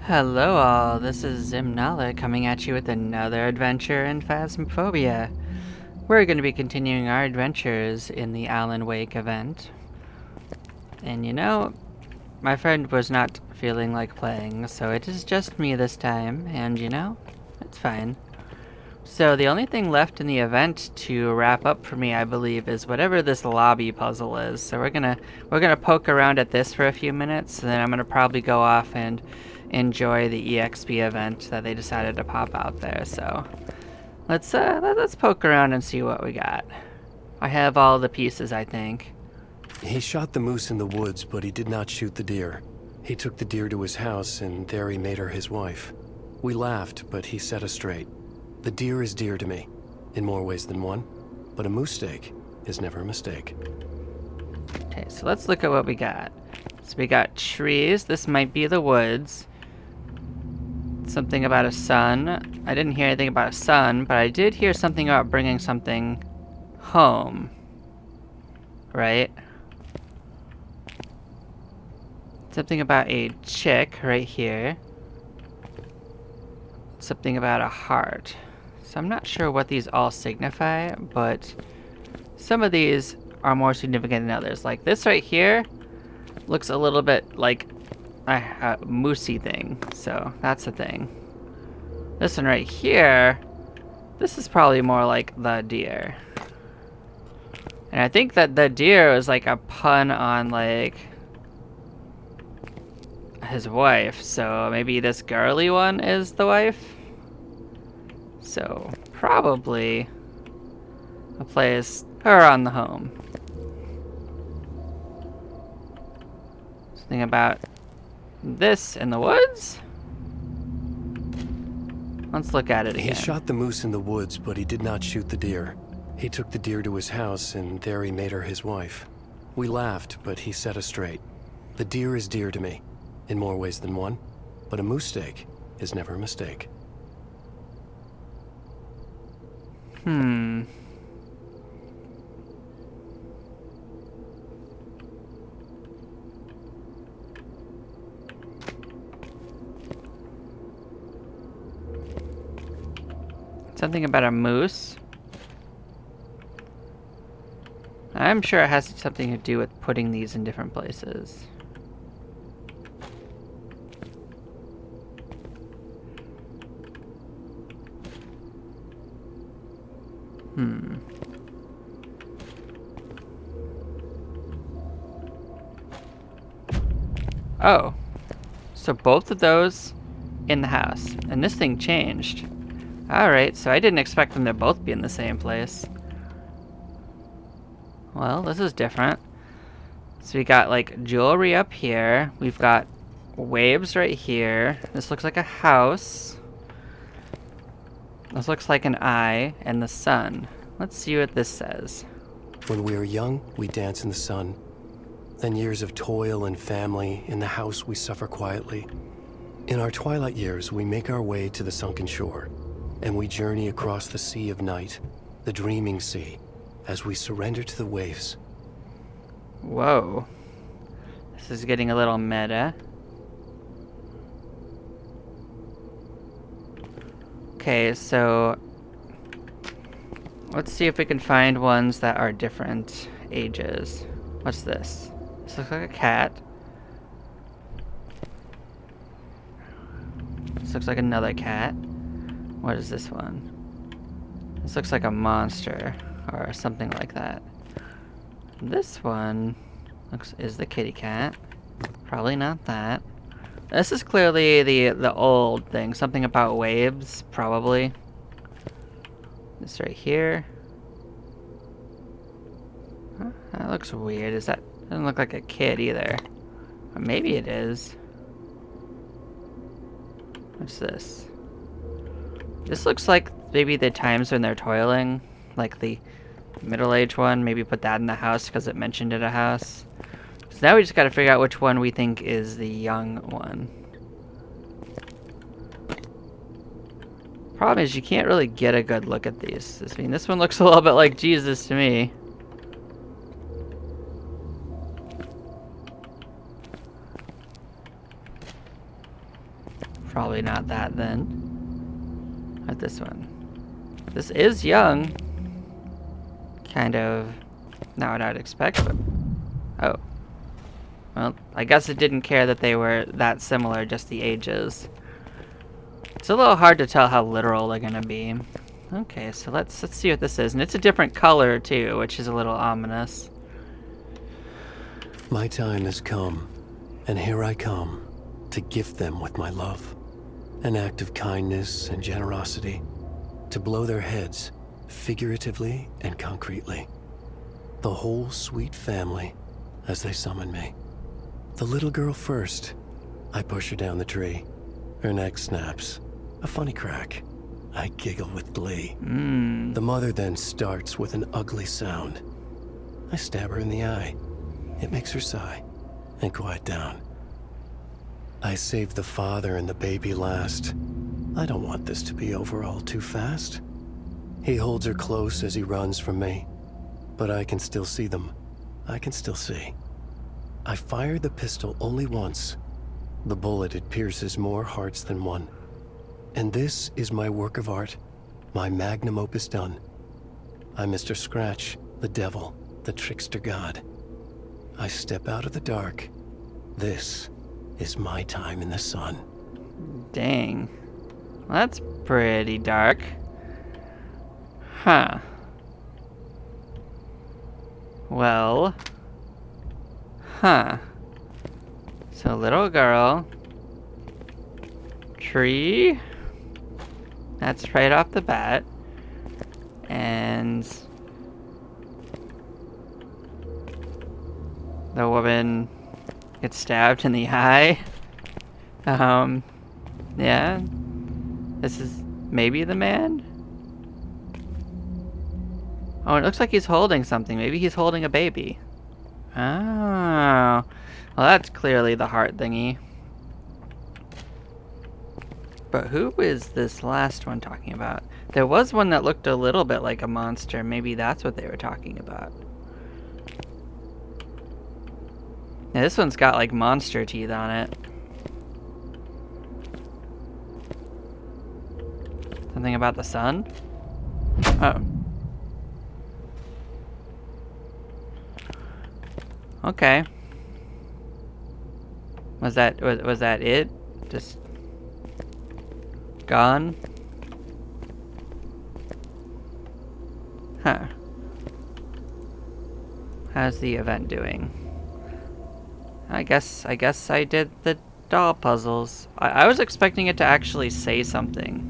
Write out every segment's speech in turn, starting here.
Hello all, this is Zimnala coming at you with another adventure in Phasmophobia. We're going to be continuing our adventures in the Alan Wake event. And my friend was not feeling like playing, so it is just me this time, and it's fine. So the only thing left in the event to wrap up for me, I believe, is whatever this lobby puzzle is. So we're gonna poke around at this for a few minutes, and then I'm gonna probably go off and enjoy the EXP event that they decided to pop out there. So let's poke around and see what we got. I have all the pieces, I think. He shot the moose in the woods, but he did not shoot the deer. He took the deer to his house, and there he made her his wife. We laughed, but he set us straight. The deer is dear to me, in more ways than one, but a moose steak is never a mistake. Okay, so let's look at what we got. So we got trees. This might be the woods. Something about a sun. I didn't hear anything about a sun, but I did hear something about bringing something home. Right? Something about a chick right here. Something about a heart. So I'm not sure what these all signify, but some of these are more significant than others. Like this right here looks a little bit like a moosey thing, so that's a thing. This one right here, this is probably more like the deer. And I think that the deer is like a pun on like his wife, so maybe this girly one is the wife. So probably a place her on the home. Something about this in the woods? Let's look at it again. He shot the moose in the woods, but he did not shoot the deer. He took the deer to his house, and there he made her his wife. We laughed, but he set us straight. The deer is dear to me, in more ways than one, but a moose steak is never a mistake. Something about a moose. I'm sure it has something to do with putting these in different places. Oh. So both of those in the house. And this thing changed. Alright, so I didn't expect them to both be in the same place. Well, this is different. So we got like jewelry up here. We've got waves right here. This looks like a house. This looks like an eye and the sun. Let's see what this says. When we are young, we dance in the sun. Then years of toil and family, in the house we suffer quietly. In our twilight years, we make our way to the sunken shore, and we journey across the sea of night, the dreaming sea, as we surrender to the waves. Whoa. This is getting a little meta. Okay, so let's see if we can find ones that are different ages. What's this? This looks like a cat. This looks like another cat. What is this one? This looks like a monster or something like that. This one is the kitty cat. Probably not that. This is clearly the old thing. Something about waves, probably. This right here. Huh, that looks weird. Doesn't look like a kid either. Or maybe it is. What's this? This looks like maybe the times when they're toiling. Like the middle-aged one. Maybe put that in the house because it mentioned it a house. So now we just gotta figure out which one we think is the young one. Problem is you can't really get a good look at these. I mean, this one looks a little bit like Jesus to me. Probably not that then. Not this one. This is young. Kind of not what I'd expect, but... Oh. Well, I guess it didn't care that they were that similar, just the ages. It's a little hard to tell how literal they're gonna be. Okay, so let's see what this is. And it's a different color, too, which is a little ominous. My time has come, and here I come to gift them with my love. An act of kindness and generosity, to blow their heads, figuratively and concretely. The whole sweet family, as they summon me. The little girl first. I push her down the tree. Her neck snaps. A funny crack. I giggle with glee. The mother then starts with an ugly sound. I stab her in the eye. It makes her sigh and quiet down. I save the father and the baby last. I don't want this to be over all too fast. He holds her close as he runs from me. But I can still see them. I can still see. I fired the pistol only once. The bullet, it pierces more hearts than one. And this is my work of art, my magnum opus done. I'm Mr. Scratch, the devil, the trickster god. I step out of the dark. This is my time in the sun. Dang. Well, that's pretty dark. Huh. Well. Huh. So, little girl. Tree. That's right off the bat. And the woman gets stabbed in the eye. Yeah. This is maybe the man? Oh, it looks like he's holding something. Maybe he's holding a baby. Oh. Well, that's clearly the heart thingy. But who is this last one talking about? There was one that looked a little bit like a monster. Maybe that's what they were talking about. Now, this one's got like monster teeth on it. Something about the sun? Oh. Okay. Was that it? Just gone? Huh. How's the event doing? I guess I did the doll puzzles. I was expecting it to actually say something.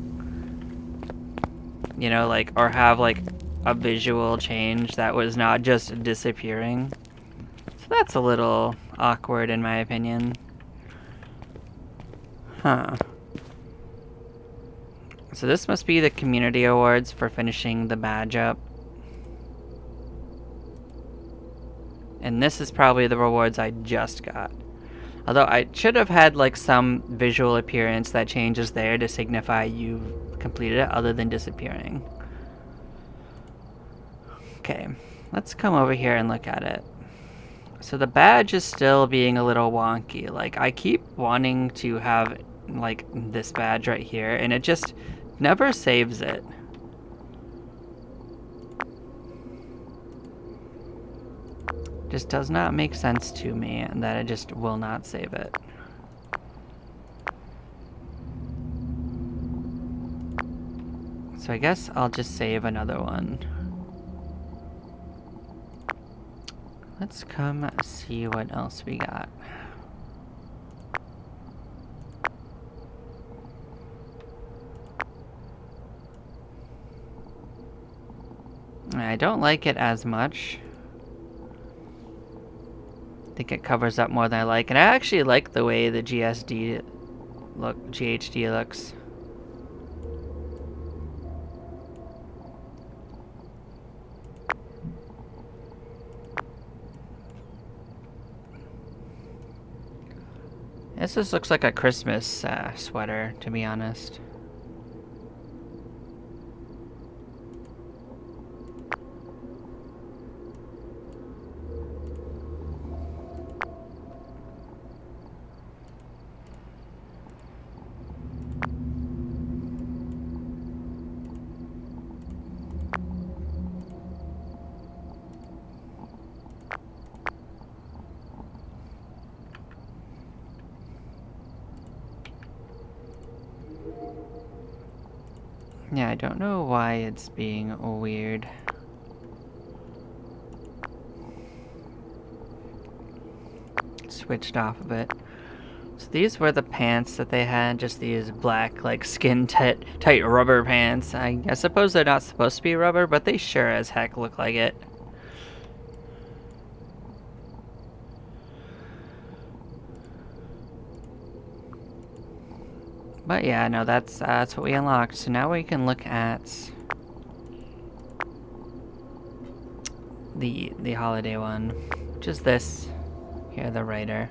You know, like, or have like a visual change that was not just disappearing. So that's a little awkward in my opinion. Huh. So this must be the community awards for finishing the badge up. And this is probably the rewards I just got. Although I should have had like some visual appearance that changes there to signify you've completed it other than disappearing. Okay, let's come over here and look at it. So the badge is still being a little wonky. Like, I keep wanting to have like this badge right here and it just never saves it. Just does not make sense to me and that it just will not save it. So I guess I'll just save another one. Let's come see what else we got. I don't like it as much. I think it covers up more than I like. And I actually like the way the GHD looks. This just looks like a Christmas sweater, to be honest. Yeah, I don't know why it's being weird. Switched off a bit. So these were the pants that they had, just these black, like, skin tight rubber pants. I suppose they're not supposed to be rubber, but they sure as heck look like it. But yeah, no, that's what we unlocked. So now we can look at the holiday one, which is this. Here, the writer.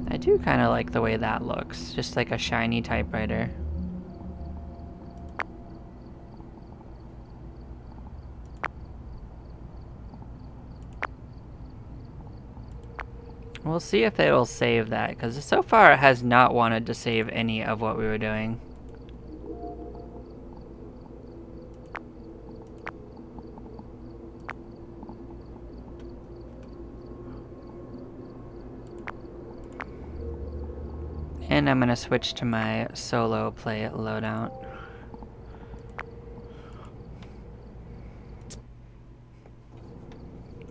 I do kind of like the way that looks, just like a shiny typewriter. We'll see if it'll save that, because so far it has not wanted to save any of what we were doing. And I'm gonna switch to my solo play loadout.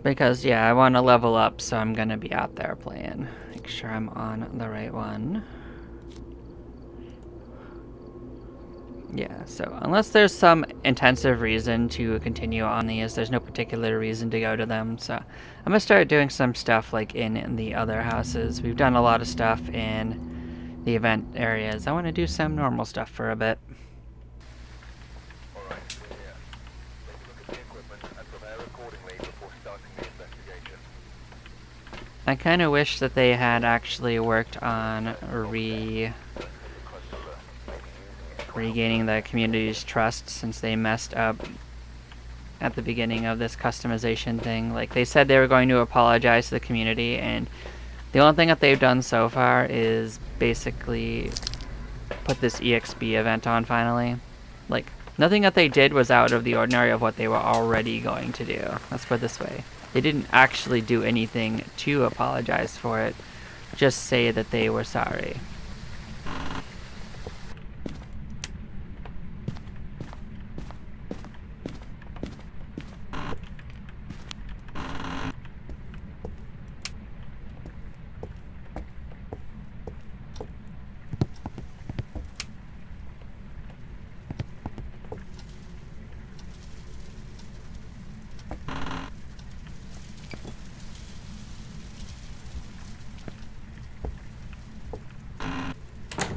Because, yeah, I want to level up, so I'm gonna be out there playing. Make sure I'm on the right one. Yeah, so unless there's some intensive reason to continue on these, there's no particular reason to go to them. So I'm gonna start doing some stuff like in the other houses. We've done a lot of stuff in the event areas. I want to do some normal stuff for a bit. I kind of wish that they had actually worked on regaining the community's trust, since they messed up at the beginning of this customization thing. Like, they said they were going to apologize to the community, and the only thing that they've done so far is basically put this EXP event on finally. Like, nothing that they did was out of the ordinary of what they were already going to do. Let's put it this way. They didn't actually do anything to apologize for it, just say that they were sorry.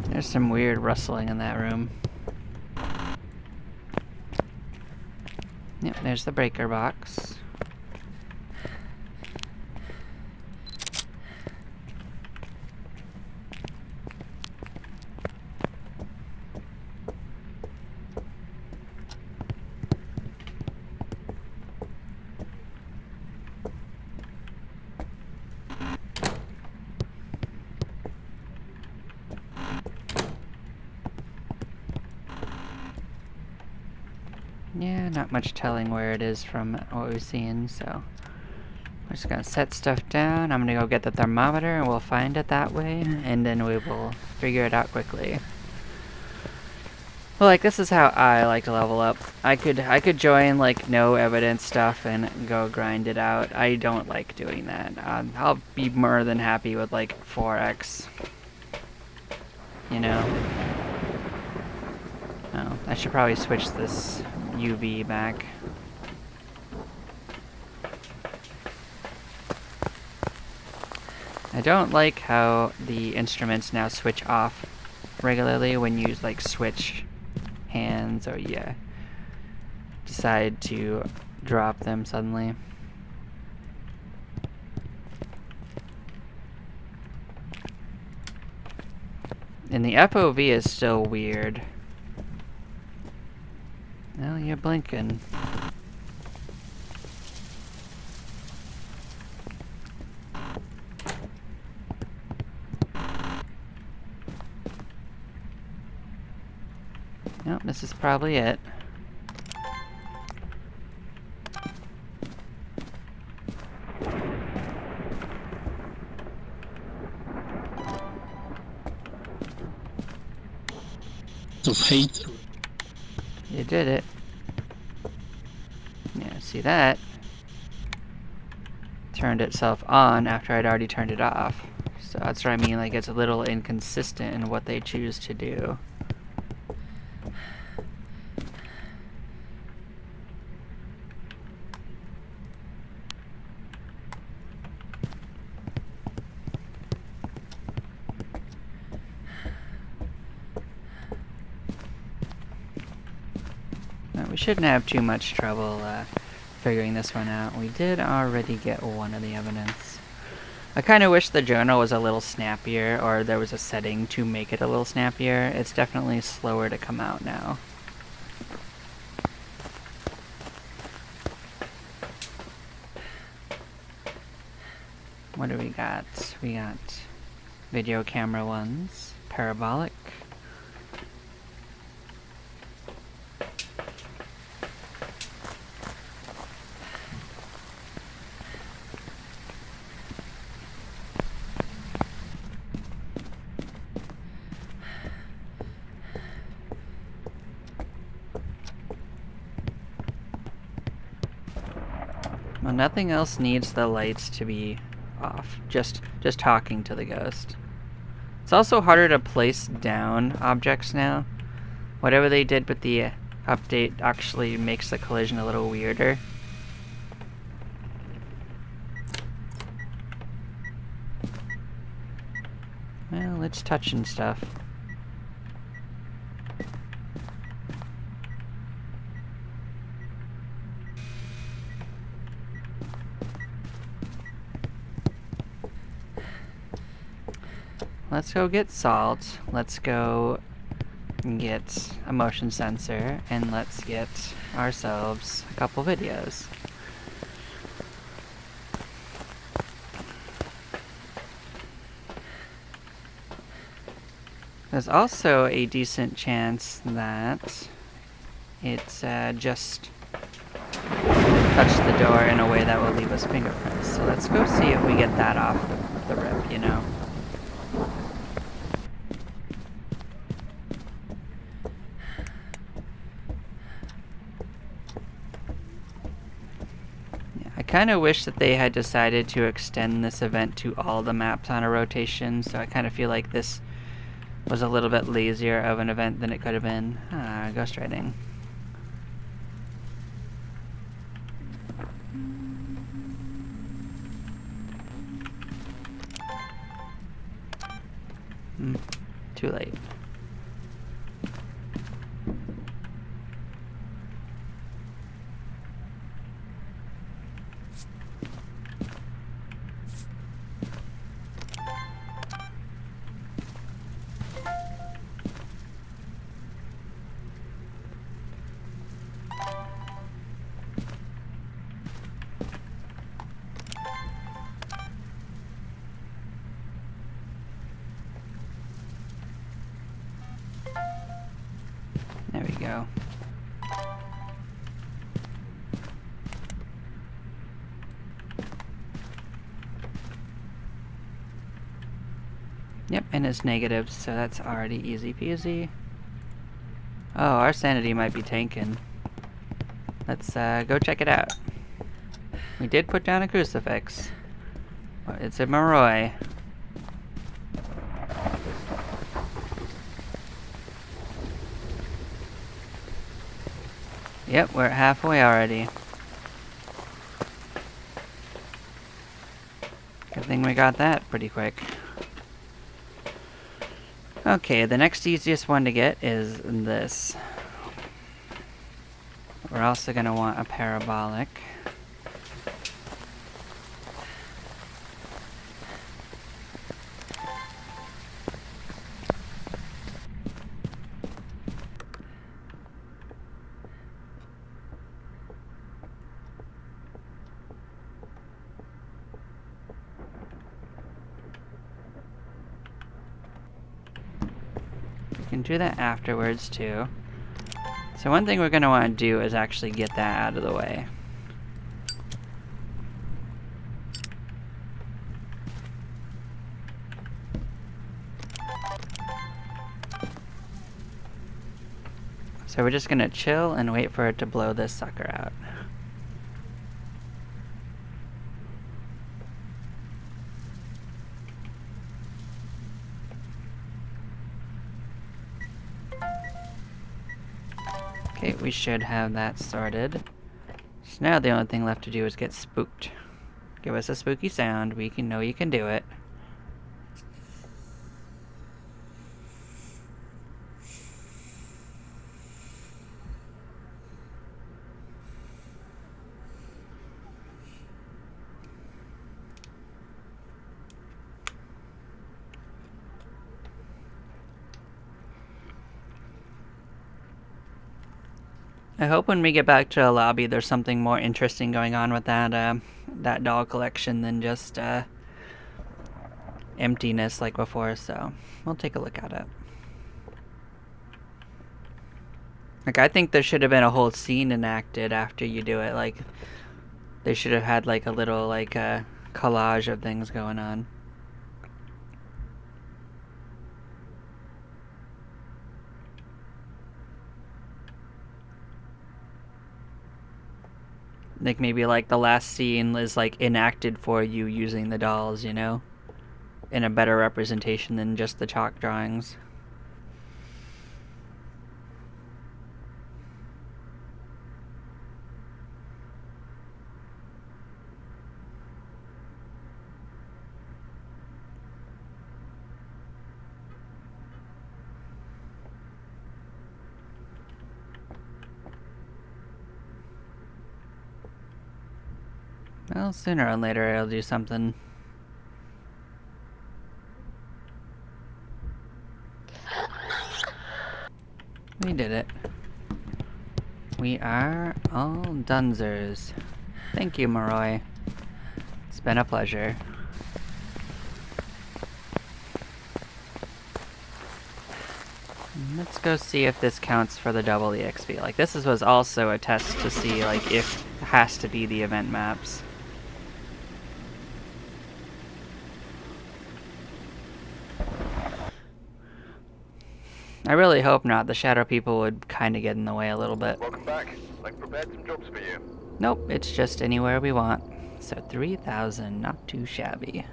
There's some weird rustling in that room. Yep, there's the breaker box. Yeah, not much telling where it is from what we've seen, so we're just gonna set stuff down. I'm gonna go get the thermometer and we'll find it that way, and then we will figure it out quickly. Well, like, this is how I like to level up. I could join, like, no evidence stuff and go grind it out. I don't like doing that. I'll be more than happy with, like, 4x. You know? Oh, I should probably switch this UV back. I don't like how the instruments now switch off regularly when you, like, switch hands or you decide to drop them suddenly. And the FOV is still weird. Well, you're blinking. Nope, this is probably it. lot of hatred. You did it. Yeah, see that? Turned itself on after I'd already turned it off. So that's what I mean, like it's a little inconsistent in what they choose to do. We shouldn't have too much trouble figuring this one out. We did already get one of the evidence. I kind of wish the journal was a little snappier, or there was a setting to make it a little snappier. It's definitely slower to come out now. What do we got? We got video camera ones, parabolic. Well, nothing else needs the lights to be off. Just talking to the ghost. It's also harder to place down objects now. Whatever they did with the update actually makes the collision a little weirder. Well, it's touching stuff. Let's go get salt. Let's go get a motion sensor, and let's get ourselves a couple videos. There's also a decent chance that it's just touched the door in a way that will leave us fingerprints. So let's go see if we get that off the rip, you know. I kind of wish that they had decided to extend this event to all the maps on a rotation, so I kind of feel like this was a little bit lazier of an event than it could have been. Ghost writing. Too late. There we go. Yep, and it's negative, so that's already easy peasy. Oh, our sanity might be tanking. Let's go check it out. We did put down a crucifix. Well, it's a Moroi. Yep, we're halfway already. Good thing we got that pretty quick. Okay, the next easiest one to get is this. We're also going to want a parabolic. We can do that afterwards too. So one thing we're going to want to do is actually get that out of the way. So we're just gonna chill and wait for it to blow this sucker out. Okay, we should have that sorted. So now the only thing left to do is get spooked. Give us a spooky sound. We can know you can do it. I hope when we get back to the lobby there's something more interesting going on with that doll collection than just emptiness like before, so we'll take a look at it. Like, I think there should have been a whole scene enacted after you do it. Like, they should have had like a little collage of things going on. Like maybe like the last scene is like enacted for you using the dolls, you know? In a better representation than just the chalk drawings. Well, sooner or later I'll do something. We did it. We are all dunzers. Thank you, Moroi. It's been a pleasure. Let's go see if this counts for the double EXP. Like, this was also a test to see, like, if it has to be the event maps. I really hope not. The shadow people would kind of get in the way a little bit. Welcome back. I've prepared some jobs for you. Nope, it's just anywhere we want. So 3,000, not too shabby.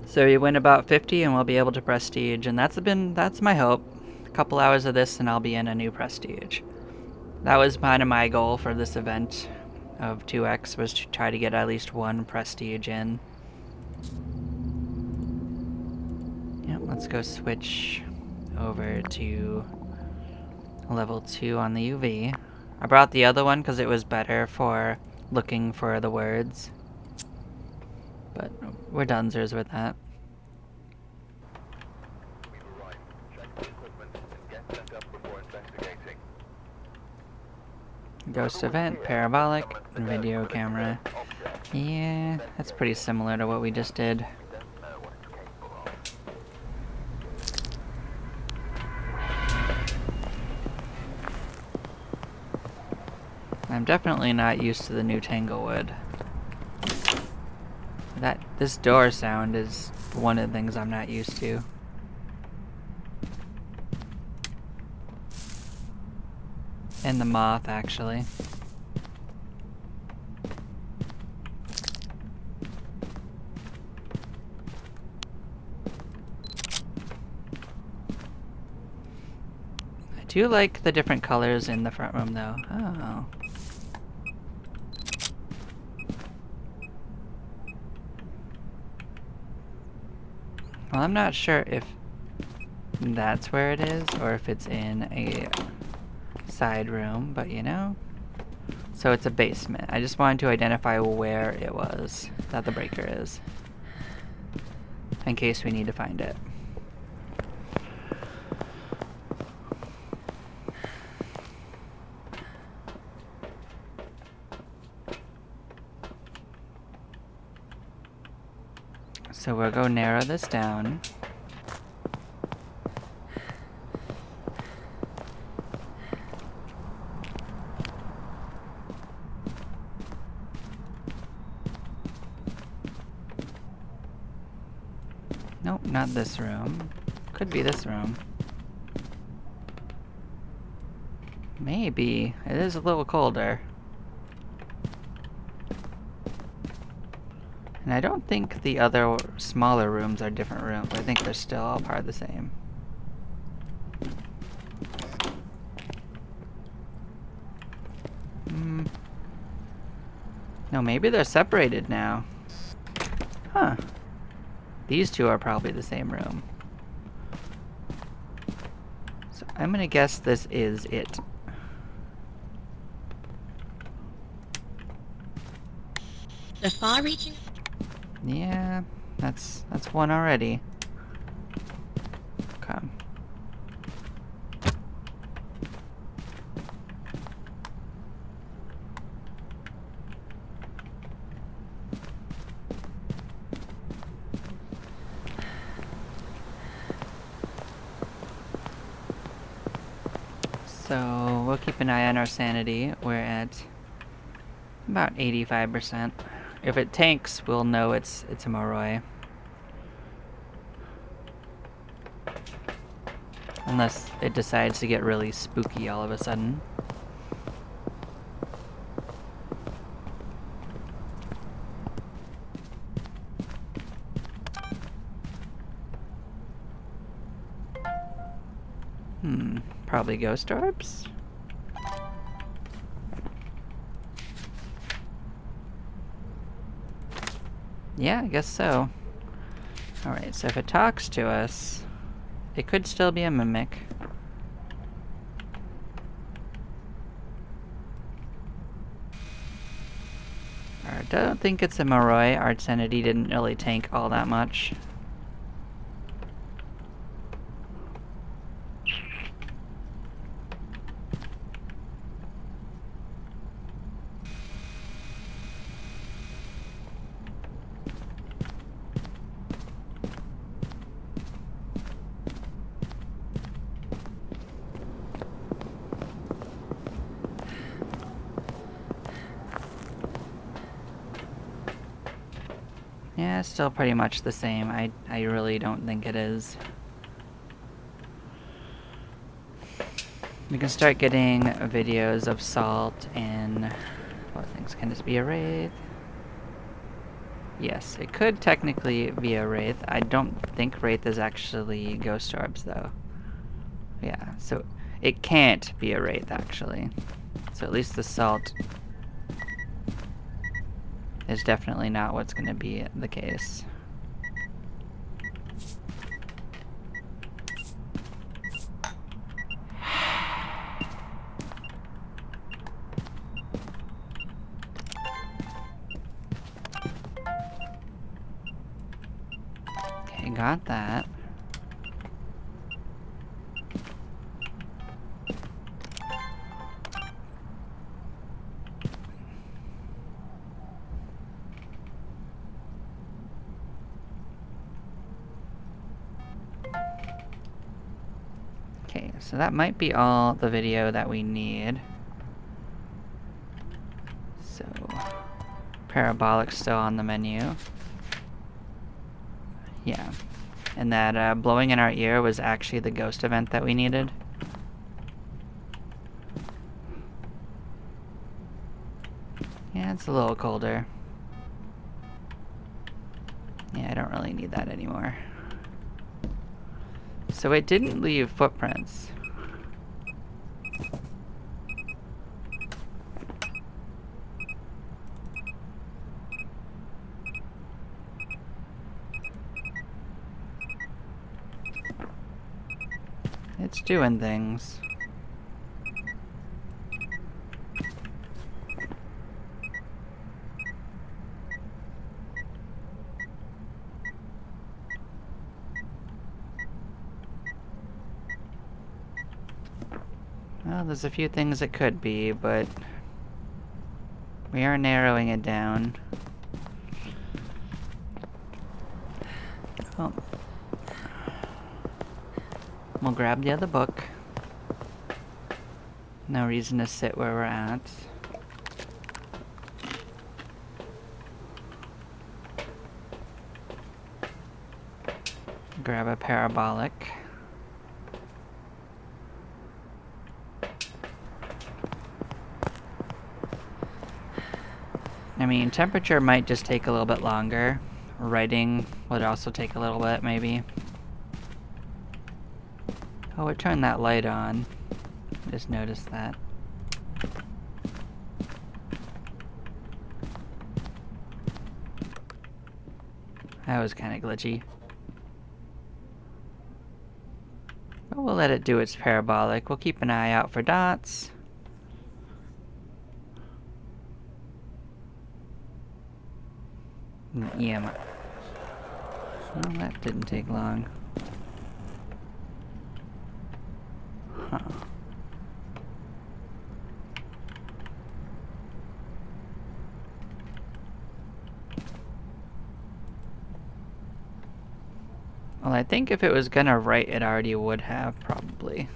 So we win about 50 and we'll be able to prestige, and that's my hope. A couple hours of this and I'll be in a new prestige. That was kind of my goal for this event of 2x, was to try to get at least one prestige in. Yep, let's go switch over to level 2 on the UV. I brought the other one because it was better for looking for the words. But we're dunzers with that. We've arrived. Check the equipment and get set up before investigating. Ghost event, parabolic, and video camera. Yeah, that's pretty similar to what we just did. I'm definitely not used to the new Tanglewood. This door sound is one of the things I'm not used to. And the moth, actually. I do like the different colors in the front room, though. Oh. Well, I'm not sure if that's where it is, or if it's in a side room, but you know. So it's a basement. I just wanted to identify where it was that the breaker is, in case we need to find it. So we'll go narrow this down. not this room. Could be this room. Maybe. It is a little colder. And I don't think the other smaller rooms are different rooms. I think they're still all part of the same. No, maybe they're separated now. Huh. These two are probably the same room. So I'm gonna guess this is it. The far-reaching. Yeah, that's one already. Okay. So we'll keep an eye on our sanity. We're at about 85%. If it tanks, we'll know it's a Moroi. Unless it decides to get really spooky all of a sudden. Probably ghost orbs? Yeah, I guess so. Alright, so if it talks to us, it could still be a mimic. I don't think it's a Moroi. Our sanity didn't really tank all that much. Yeah, it's still pretty much the same. I really don't think it is. We can start getting videos of Salt and what things can this be a wraith? Yes, it could technically be a wraith. I don't think wraith is actually ghost orbs though. Yeah, so it can't be a wraith actually. So at least the Salt is definitely not what's going to be the case. Okay, got that. Okay, so that might be all the video that we need. So, Parabolic's still on the menu. Yeah. And that blowing in our ear was actually the ghost event that we needed. Yeah, it's a little colder. Yeah, I don't really need that anymore. So it didn't leave footprints. It's doing things. Well, there's a few things it could be, but we are narrowing it down. Oh. We'll grab the other book. No reason to sit where we're at. Grab a parabolic. I mean, temperature might just take a little bit longer. Writing would also take a little bit, maybe. Oh, it turned that light on. Just noticed that. That was kind of glitchy. But we'll let it do its parabolic. We'll keep an eye out for dots. Yeah. Well, that didn't take long. Huh. Well, I think if it was gonna write, it already would have, probably.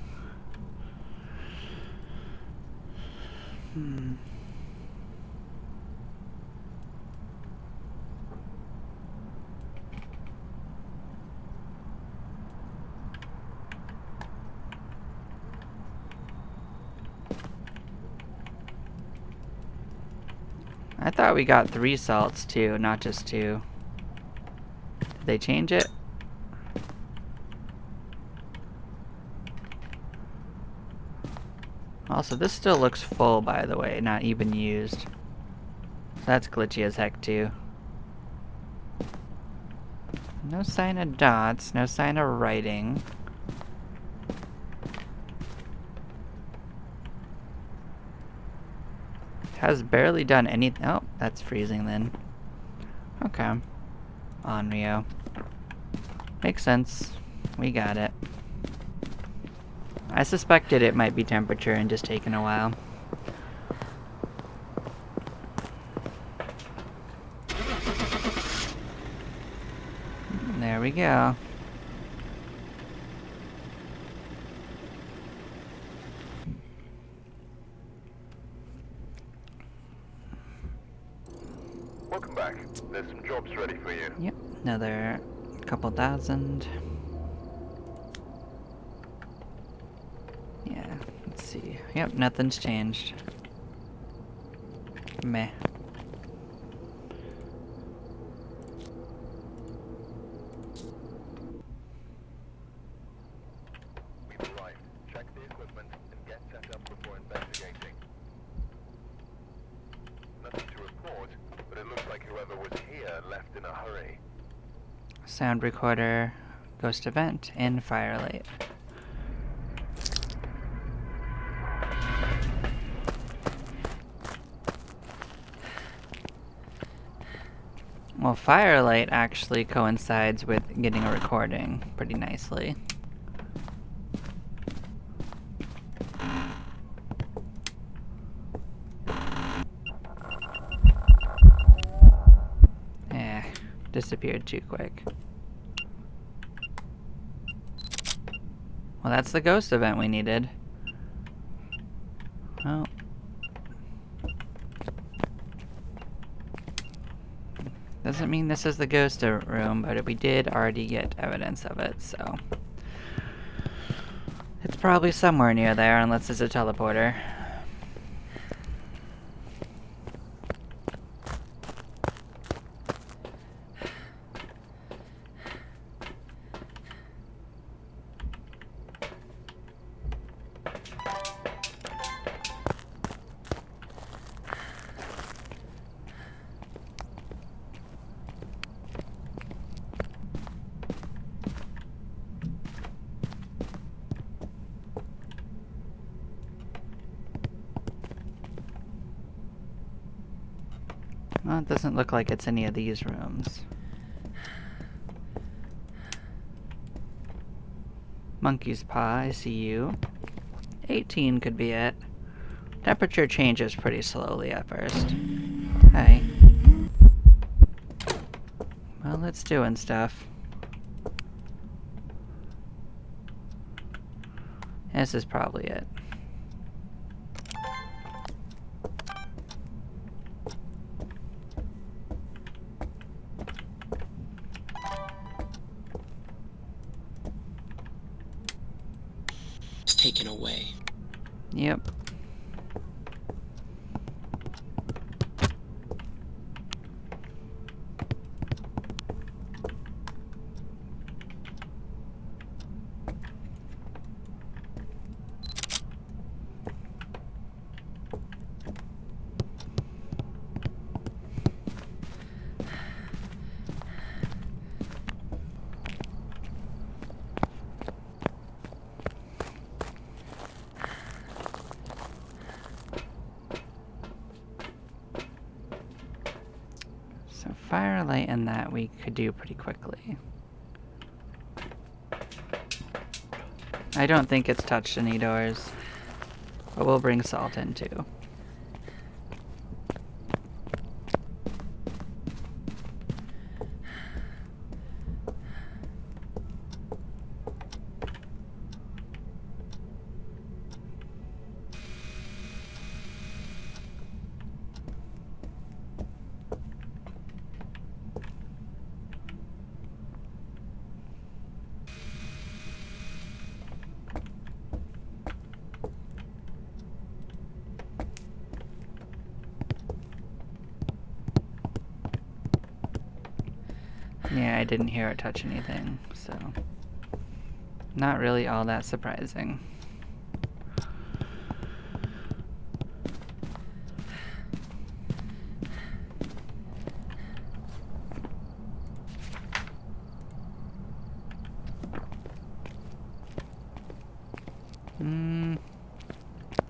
I thought we got 3 salts too, not just 2. Did they change it? Also, this still looks full, by the way, not even used. So that's glitchy as heck too. No sign of dots, no sign of writing. Has barely done anything. Oh, that's freezing then. Okay. On Rio. Makes sense. We got it. I suspected it might be temperature and just taking a while. There we go. Welcome back. There's some jobs ready for you. Yep, another couple thousand. Yeah, let's see. Yep, nothing's changed. Meh. We've arrived. Check the equipment and get set up before investigating. Nothing to report, but it looks like whoever was here left in a hurry. Sound recorder, ghost event, and firelight. Well, firelight actually coincides with getting a recording pretty nicely. Disappeared too quick. Well, that's the ghost event we needed. Well. Doesn't mean this is the ghost room, but we did already get evidence of it, so. It's probably somewhere near there, unless it's a teleporter. Well, it doesn't look like it's any of these rooms. Monkey's paw, I see you. 18 could be it. Temperature changes pretty slowly at first. Hey. Well, it's doing stuff. This is probably it. taken away. Yep. So firelight and that we could do pretty quickly. I don't think it's touched any doors, but we'll bring salt in too. Yeah, I didn't hear it touch anything, so not really all that surprising.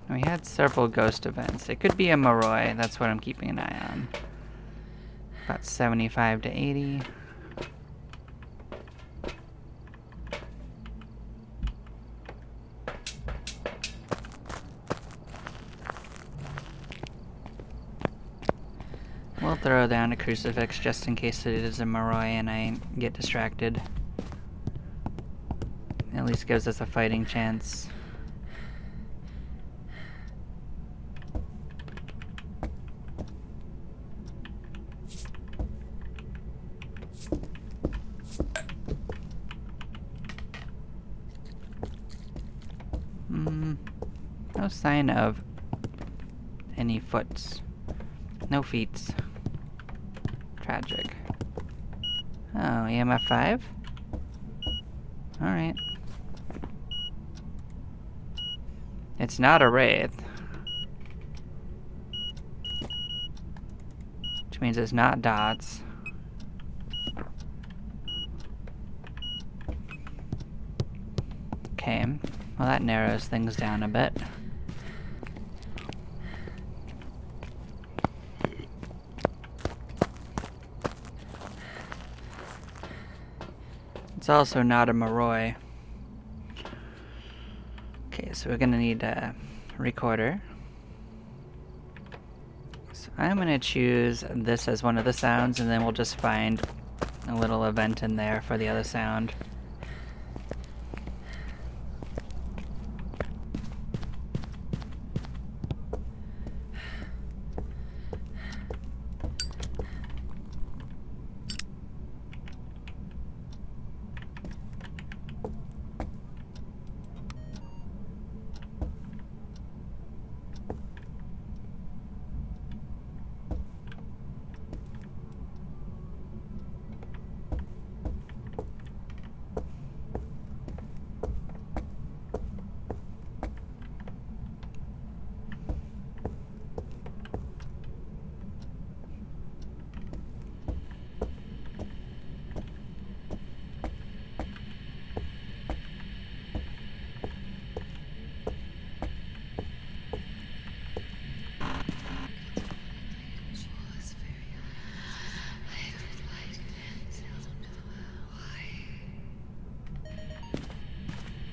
We had several ghost events. It could be a Moroi, that's what I'm keeping an eye on. About 75 to 80. We'll throw down a crucifix just in case it is a Moroi and I get distracted. At least gives us a fighting chance. No sign of any foots. No feets. Tragic. Oh, EMF 5? Alright. It's not a wraith. Which means it's not dots. Okay. Well, that narrows things down a bit. It's also not a Moroi. Okay, so we're gonna need a recorder. So I'm gonna choose this as one of the sounds, and then we'll just find a little event in there for the other sound.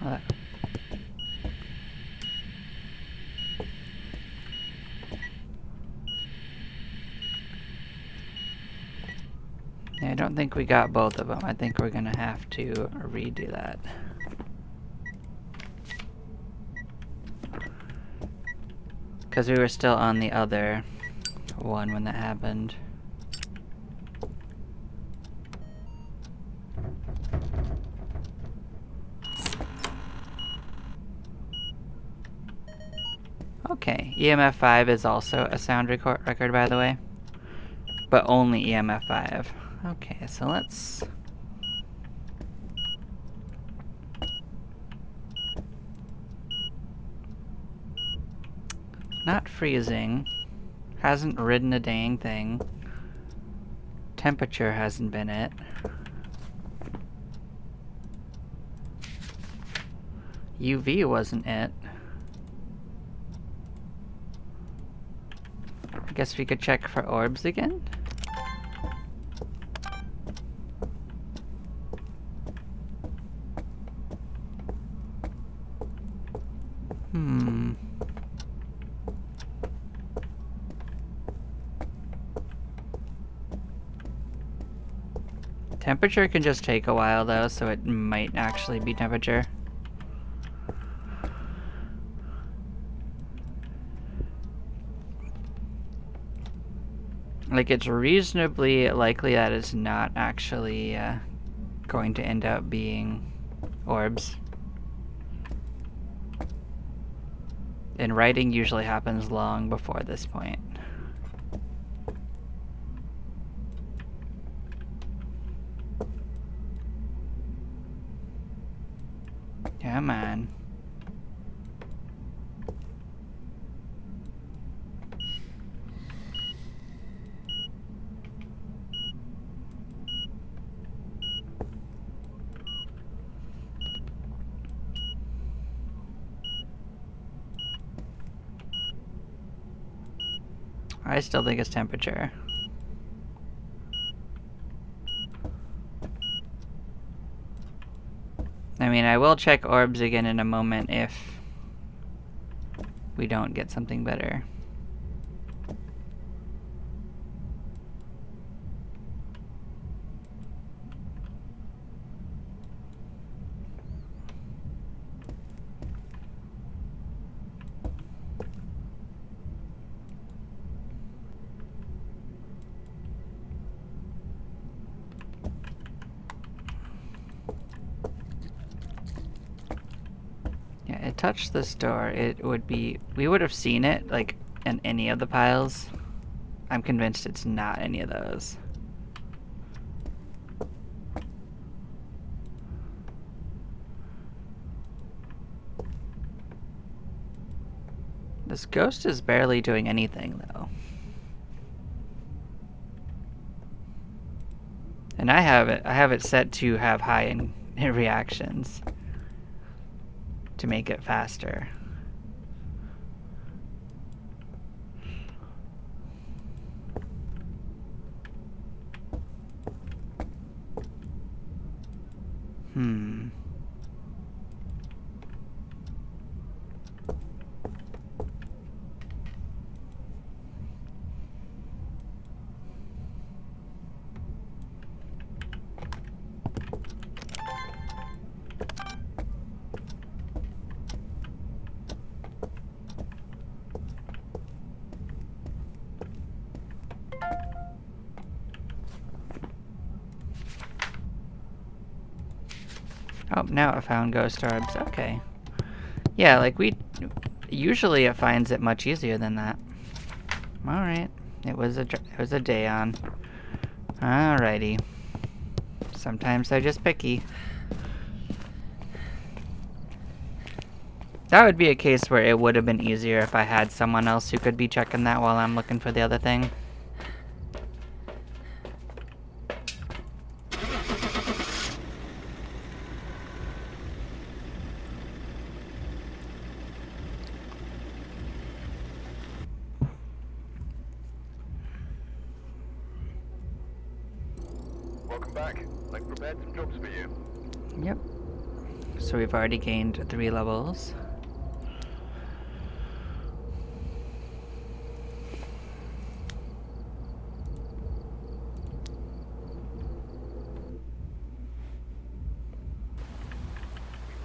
Well, yeah, I don't think we got both of them. I think we're gonna have to redo that. Because we were still on the other one when that happened. Okay, EMF 5 is also a sound record, by the way. But only EMF 5. Okay, so let's... Not freezing. Hasn't ridden a dang thing. Temperature hasn't been it. UV wasn't it. I guess we could check for orbs again? Temperature can just take a while though, so it might actually be temperature. Like, it's reasonably likely that it's not actually going to end up being orbs. And writing usually happens long before this point. Come on. I still think it's temperature. I mean, I will check orbs again in a moment if we don't get something better. Yeah, it touched this door. It would be... We would have seen it, like, in any of the piles. I'm convinced it's not any of those. This ghost is barely doing anything, though. And I have it set to have high in reactions to make it faster. Oh, now it found ghost orbs. Okay. Yeah, like usually it finds it much easier than that. All right. It was a day on. Alrighty. Sometimes they're just picky. That would be a case where it would have been easier if I had someone else who could be checking that while I'm looking for the other thing. Welcome back. I've prepared some jobs for you. Yep. So we've already gained 3 levels.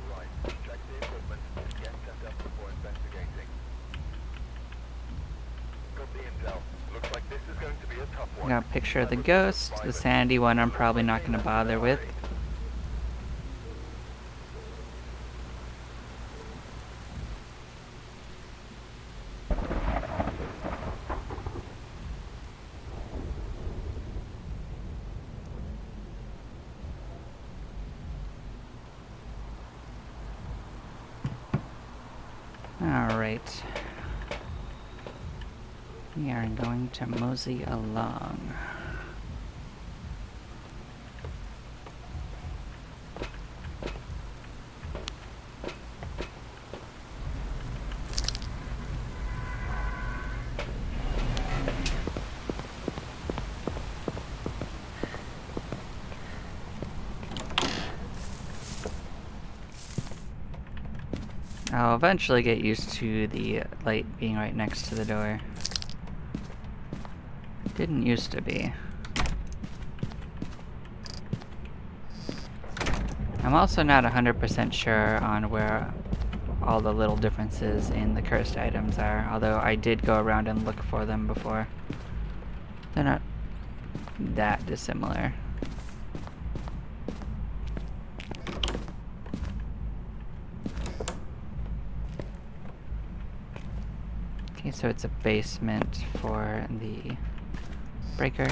Right. Check the equipment and get set up before investigating. Got the intel. Looks like this is going to be a tough I one. got a picture of the ghost. The sandy one I'm probably not going to bother with. Alright. We are going to mosey along. I'll eventually get used to the light being right next to the door. Didn't used to be. I'm also not 100% sure on where all the little differences in the cursed items are, although I did go around and look for them before. They're not that dissimilar. Okay, so it's a basement for the breaker.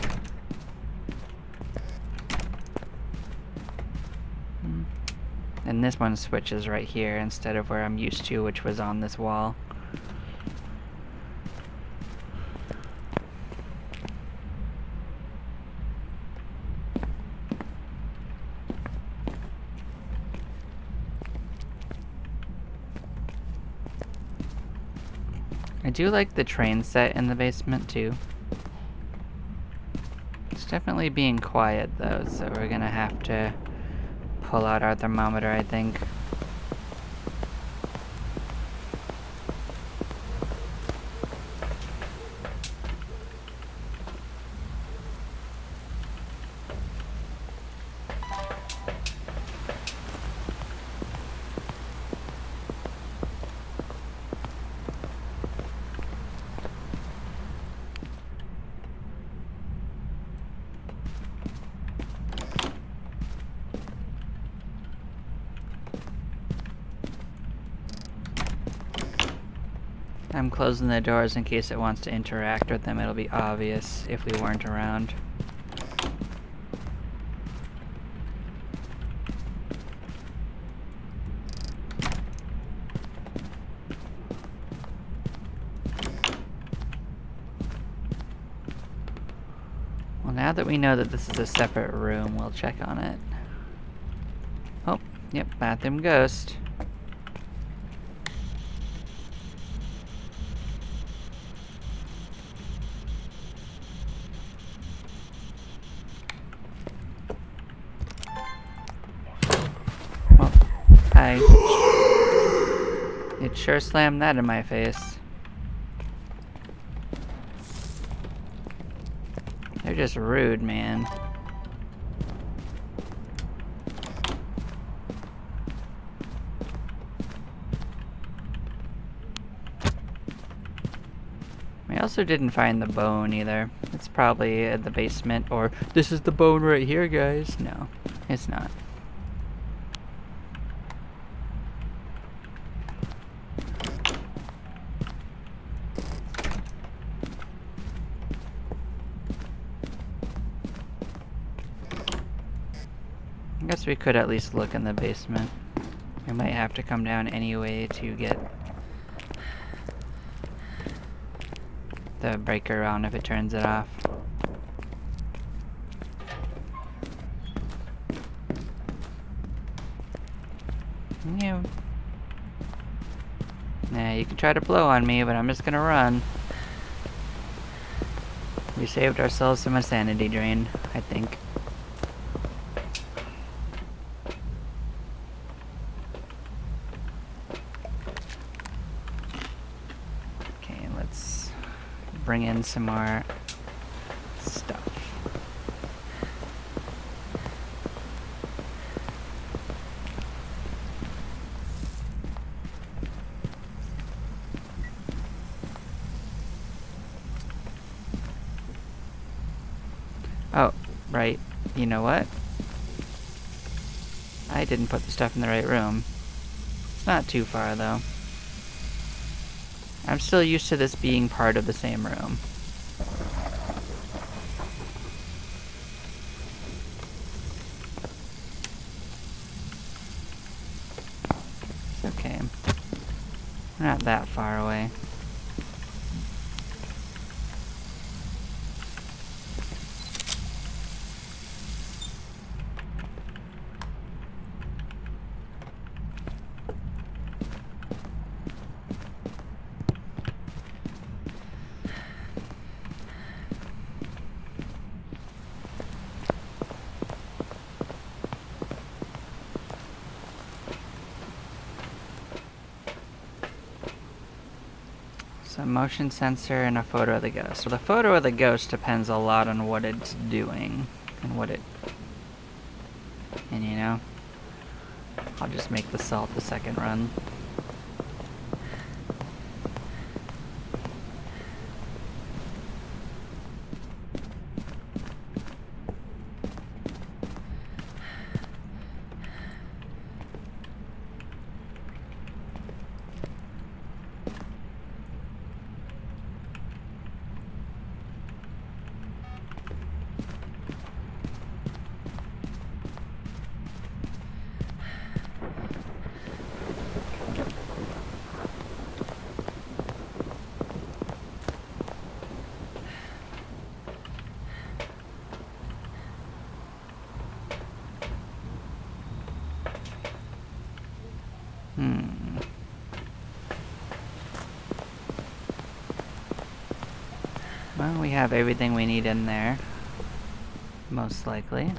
And this one switches right here instead of where I'm used to, which was on this wall. I do like the train set in the basement too. It's definitely being quiet though, so we're gonna have to pull out our thermometer, I think. I'm closing the doors in case it wants to interact with them. It'll be obvious if we weren't around. Well, now that we know that this is a separate room, we'll check on it. Oh, yep, bathroom ghost. Well, hi. It sure slammed that in my face. They're just rude, man. We also didn't find the bone either. It's probably in the basement, or this is the bone right here, guys. No, it's not. I guess we could at least look in the basement. We might have to come down anyway to get the breaker on if it turns it off. Yeah. Nah, you can try to blow on me, but I'm just gonna run. We saved ourselves some sanity drain, I think. Okay, let's bring in some more stuff. Oh, right. You know what? I didn't put the stuff in the right room. It's not too far, though. I'm still used to this being part of the same room. It's okay. We're not that far away. So motion sensor and a photo of the ghost. So the photo of the ghost depends a lot on what it's doing and and you know, I'll just make the salt the second run. Well, we have everything we need in there. Most likely.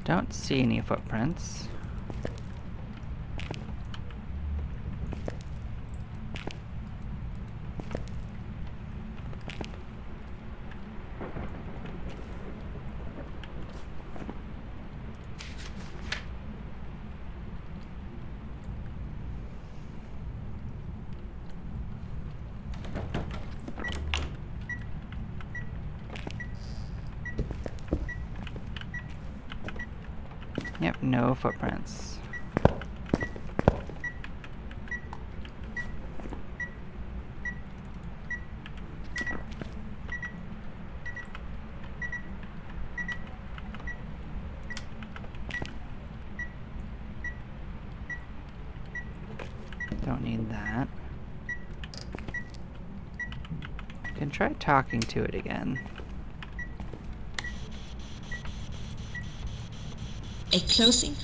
Don't see any footprints. Yep, no footprints. Don't need that. Can try talking to it again. A closing.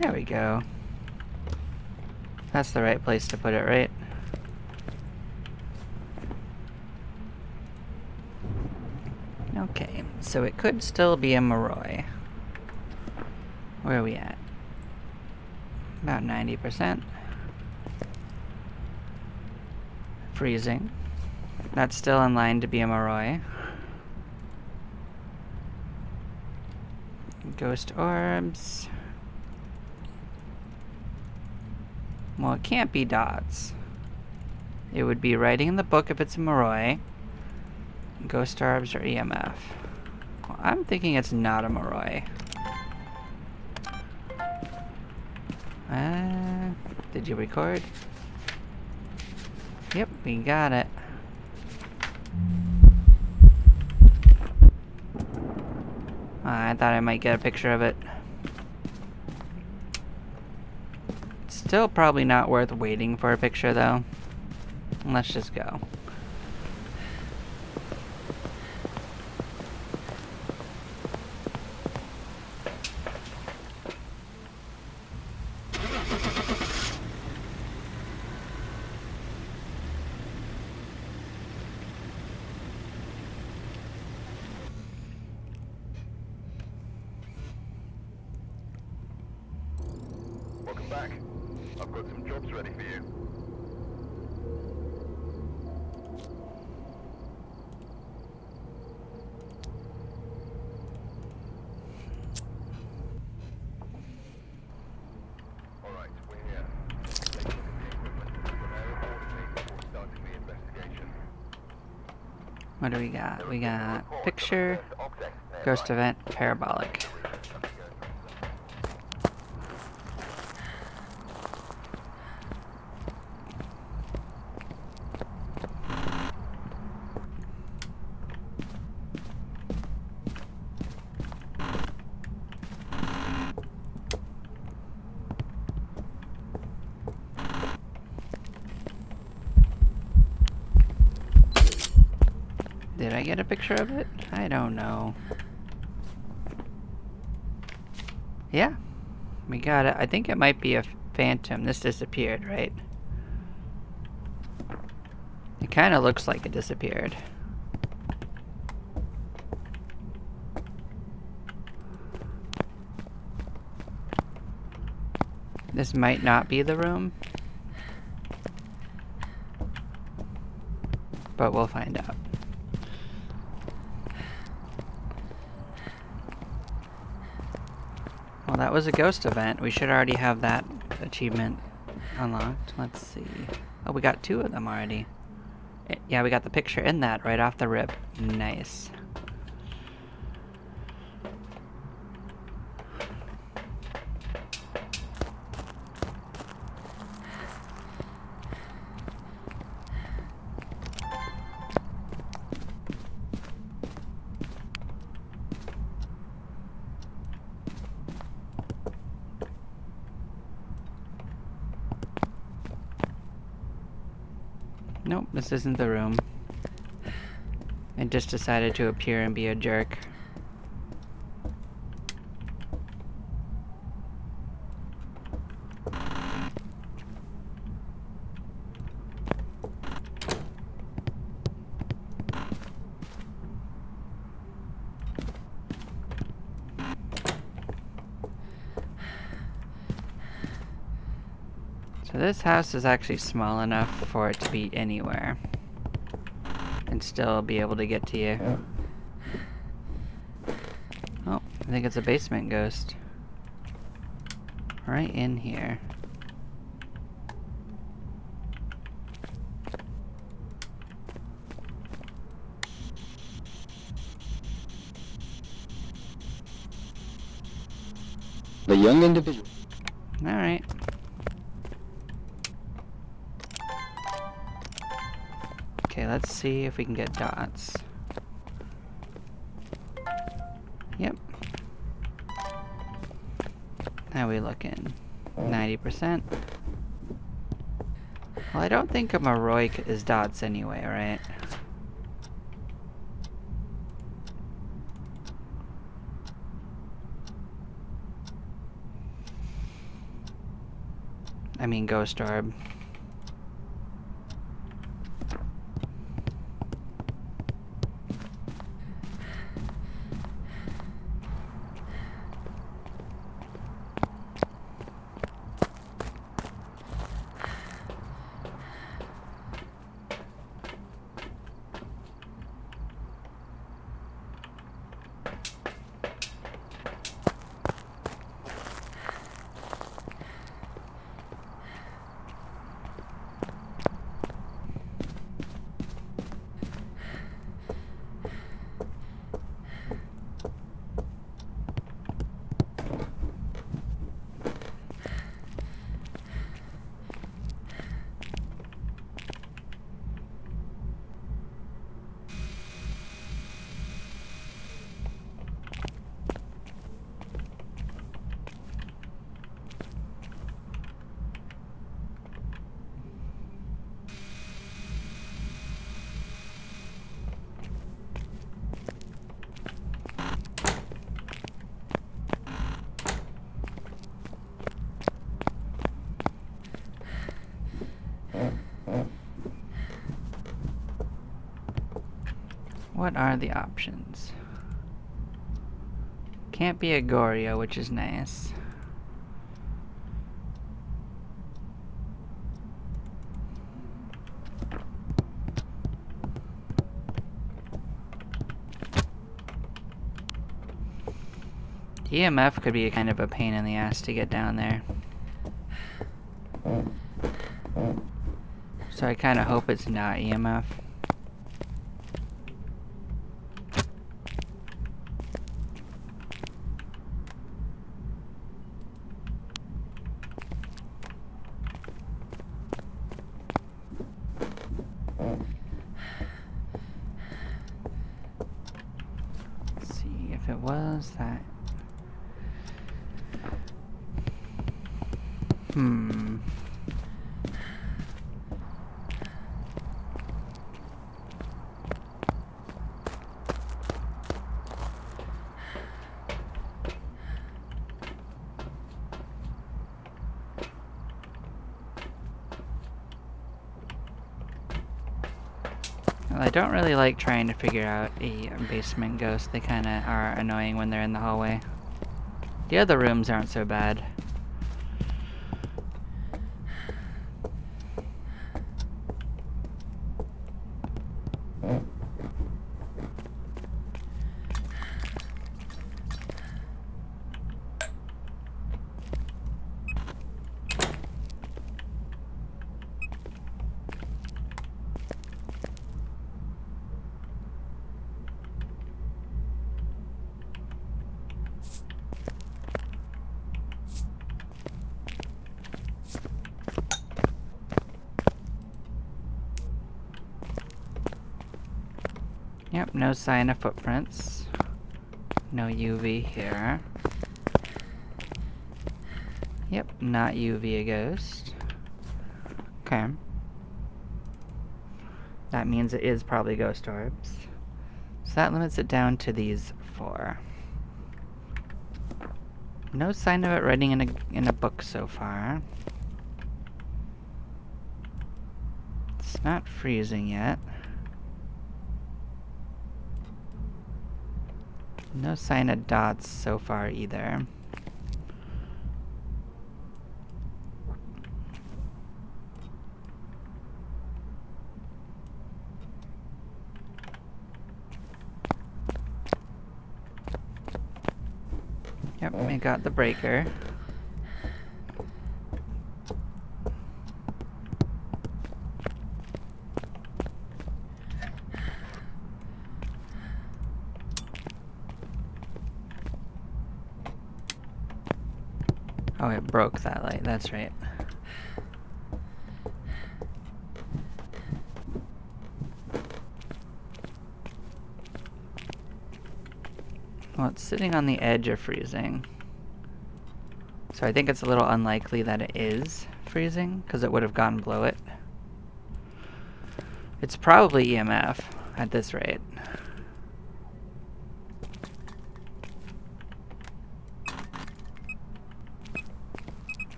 There we go. That's the right place to put it, right? Okay, so it could still be a Moroi. Where are we at? About 90%. Freezing. That's still in line to be a Moroi. Ghost orbs. Well, it can't be dots. It would be writing in the book if it's a Moroi. Ghost orbs or EMF. Well, I'm thinking it's not a Moroi. Did you record? Yep, we got it. I thought I might get a picture of it. It's still probably not worth waiting for a picture, though. Let's just go. Welcome back. I've got some jobs ready for you. Alright, we're here. Take a look at the equipment. When they reported me before starting the investigation. What do we got? We got picture, ghost event, parabolic. Something Did I get a picture of it? I don't know. Yeah, we got it. I think it might be a phantom. This disappeared, right? It kind of looks like it disappeared. This might not be the room, but we'll find out. Well, that was a ghost event. We should already have that achievement unlocked. Let's see. Oh, we got 2 of them already. Yeah, we got the picture in that right off the rip. Nice. Nope, this isn't the room. It just decided to appear and be a jerk. So this house is actually small enough for it to be anywhere and still be able to get to you. Oh, I think it's a basement ghost. Right in here. The young individual. Alright. Okay, let's see if we can get dots. Yep. How we looking? 90%. Well, I don't think a Maroik is dots anyway, right? I mean, Ghost Orb. What are the options? Can't be a Goryo, which is nice. EMF could be kind of a pain in the ass to get down there. So I kind of hope it's not EMF. Let's see if it was that. Well, I don't really like trying to figure out a basement ghost. They kind of are annoying when they're in the hallway. The other rooms aren't so bad. Yep, no sign of footprints. No UV here. Yep, not UV a ghost. Okay. That means it is probably ghost orbs. So that limits it down to these 4. No sign of it writing in a book so far. It's not freezing yet. No sign of dots so far either. Yep, we got the breaker. Oh, it broke that light, that's right. Well, it's sitting on the edge of freezing. So I think it's a little unlikely that it is freezing, because it would have gone below it. It's probably EMF at this rate.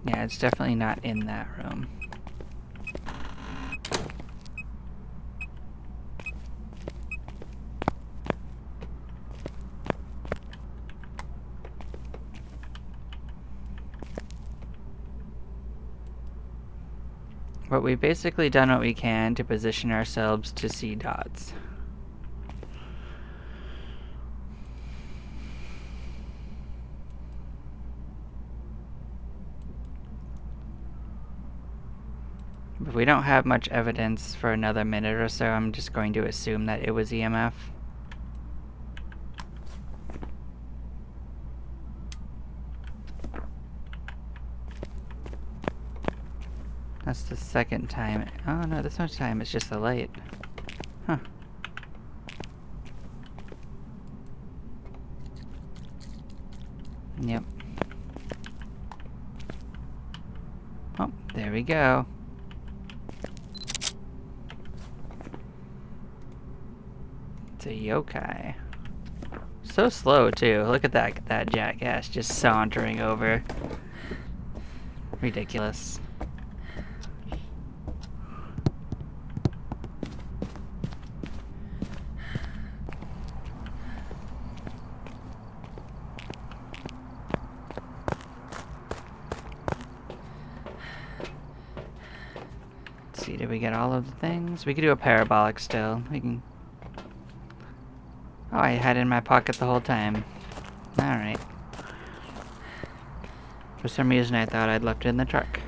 Yeah, it's definitely not in that room. But we've basically done what we can to position ourselves to see dots. If we don't have much evidence for another minute or so, I'm just going to assume that it was EMF. That's the second time. Oh no, this much time it's just the light. Huh. Yep. Oh, there we go. It's a yokai. So slow too. Look at that jackass just sauntering over. Ridiculous. Let's see, did we get all of the things? We could do a parabolic still. We can. Oh, I had it in my pocket the whole time. Alright. For some reason I thought I'd left it in the truck.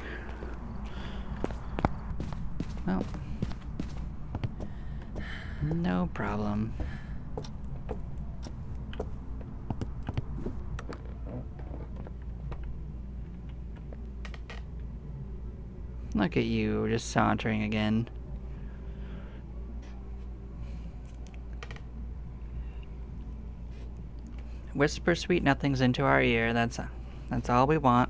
Well. No problem. Look at you, just sauntering again. Whisper sweet nothings into our ear, that's all we want.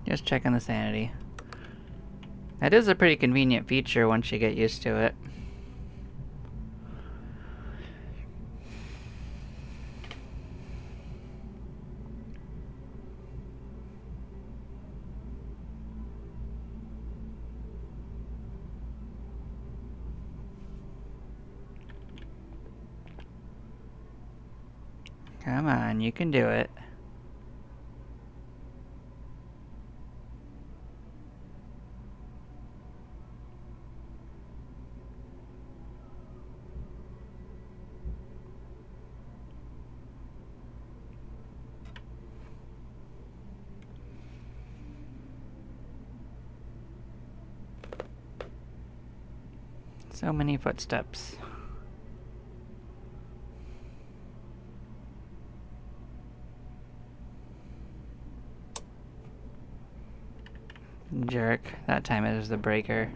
Just checking the sanity. That is a pretty convenient feature once you get used to it. Come on, you can do it. So many footsteps. Jerk. That time it was the breaker.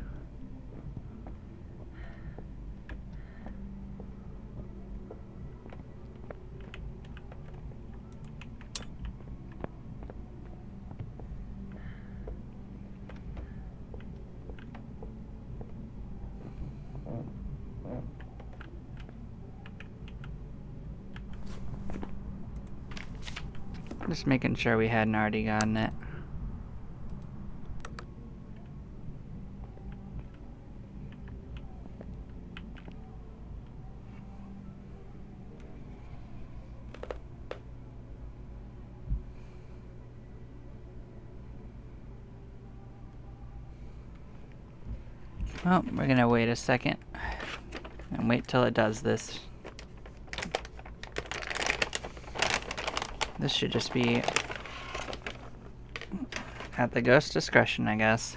Just making sure we hadn't already gotten it. Well, we're gonna wait a second and wait till it does this. This should just be at the ghost's discretion, I guess.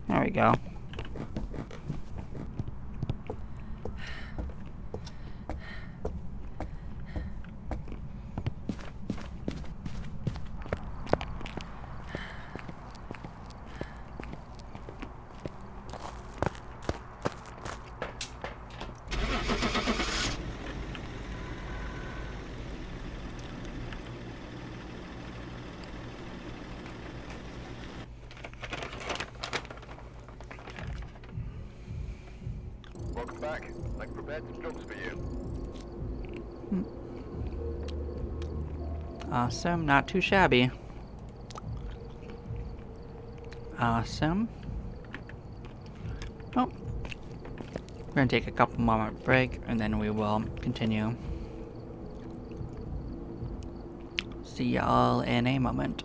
There we go. Welcome back. I've prepared some jobs for you. Awesome, not too shabby. Awesome. Oh. We're gonna take a couple moment break and then we will continue. See y'all in a moment.